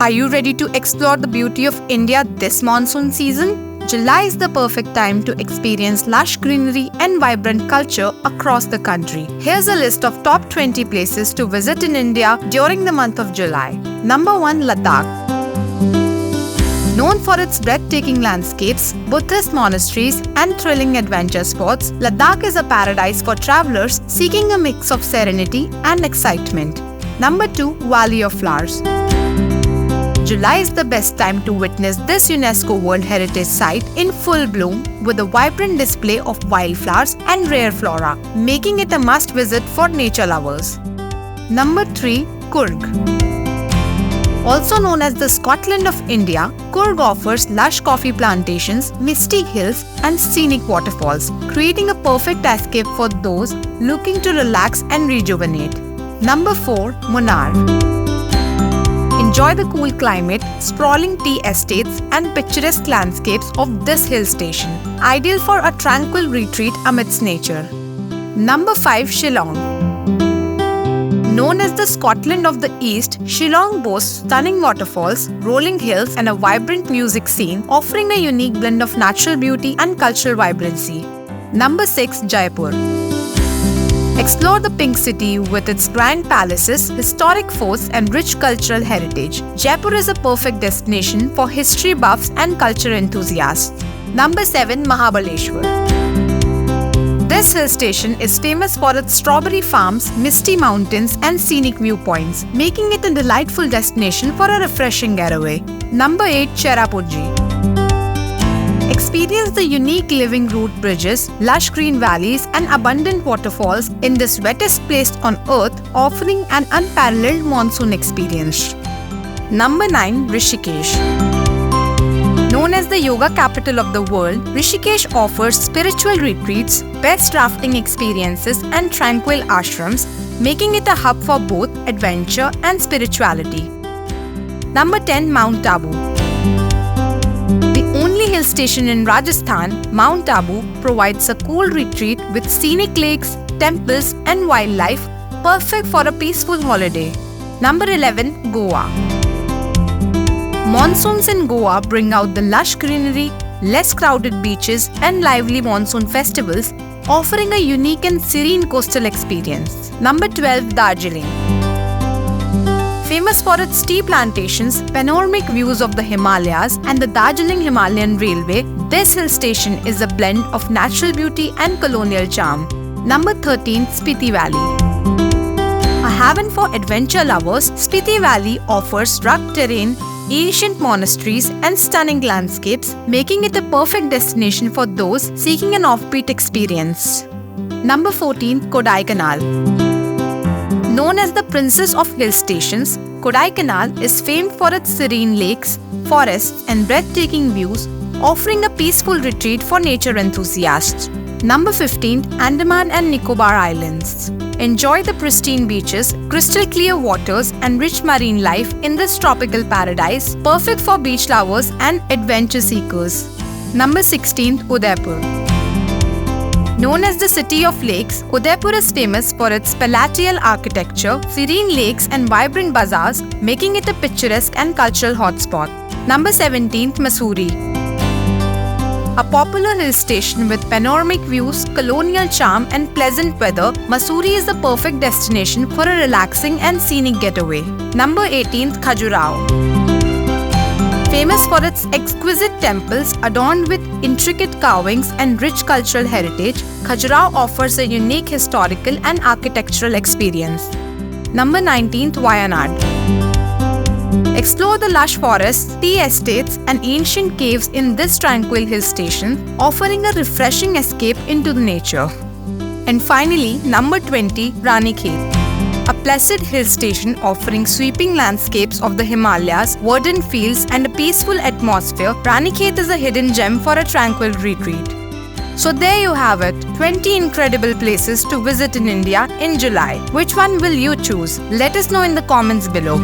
Are you ready to explore the beauty of India this monsoon season? July is the perfect time to experience lush greenery and vibrant culture across the country. Here's a list of top 20 places to visit in India during the month of July. Number 1. Ladakh. Known for its breathtaking landscapes, Buddhist monasteries, and thrilling adventure spots, Ladakh is a paradise for travelers seeking a mix of serenity and excitement. Number 2. Valley of Flowers. July is the best time to witness this UNESCO World Heritage Site in full bloom with a vibrant display of wildflowers and rare flora, making it a must-visit for nature lovers. Number 3. Coorg. Also known as the Scotland of India, Coorg offers lush coffee plantations, misty hills, and scenic waterfalls, creating a perfect escape for those looking to relax and rejuvenate. Number 4. Munnar. Enjoy the cool climate, sprawling tea estates, and picturesque landscapes of this hill station, ideal for a tranquil retreat amidst nature. Number 5. Shillong. Known as the Scotland of the East, Shillong boasts stunning waterfalls, rolling hills, and a vibrant music scene, offering a unique blend of natural beauty and cultural vibrancy. Number 6. Jaipur. Explore the Pink City with its grand palaces, historic forts, and rich cultural heritage. Jaipur is a perfect destination for history buffs and culture enthusiasts. Number 7. Mahabaleshwar. This hill station is famous for its strawberry farms, misty mountains, and scenic viewpoints, making it a delightful destination for a refreshing getaway. Number 8. Cherrapunji. Experience the unique living root bridges, lush green valleys, and abundant waterfalls in this wettest place on earth, offering an unparalleled monsoon experience. Number 9. Rishikesh. Known as the yoga capital of the world, Rishikesh offers spiritual retreats, best rafting experiences, and tranquil ashrams, making it a hub for both adventure and spirituality. Number 10. Mount Abu. The only hill station in Rajasthan, Mount Abu provides a cool retreat with scenic lakes, temples, and wildlife, perfect for a peaceful holiday. Number 11. Goa. Monsoons in Goa bring out the lush greenery, less crowded beaches, and lively monsoon festivals, offering a unique and serene coastal experience. Number 12. Darjeeling. Famous for its tea plantations, panoramic views of the Himalayas, and the Darjeeling Himalayan Railway, this hill station is a blend of natural beauty and colonial charm. Number 13. Spiti Valley. A haven for adventure lovers, Spiti Valley offers rugged terrain, ancient monasteries, and stunning landscapes, making it a perfect destination for those seeking an offbeat experience. Number 14. Kodaikanal. Known as the Princess of Hill Stations, Kodaikanal is famed for its serene lakes, forests, and breathtaking views, offering a peaceful retreat for nature enthusiasts. Number 15. Andaman and Nicobar Islands. Enjoy the pristine beaches, crystal clear waters, and rich marine life in this tropical paradise, perfect for beach lovers and adventure seekers. Number 16. Udaipur. Known as the City of Lakes, Udaipur is famous for its palatial architecture, serene lakes, and vibrant bazaars, making it a picturesque and cultural hotspot. Number 17. Mussoorie. A popular hill station with panoramic views, colonial charm, and pleasant weather, Mussoorie is the perfect destination for a relaxing and scenic getaway. Number 18. Khajuraho. Famous for its exquisite temples adorned with intricate carvings and rich cultural heritage, Khajuraho offers a unique historical and architectural experience. Number 19. Wayanad. Explore the lush forests, tea estates, and ancient caves in this tranquil hill station, offering a refreshing escape into the nature. And finally, number 20. Ranikhet. A placid hill station offering sweeping landscapes of the Himalayas, verdant fields, and a peaceful atmosphere, Ranikhet is a hidden gem for a tranquil retreat. So there you have it, 20 incredible places to visit in India in July. Which one will you choose? Let us know in the comments below.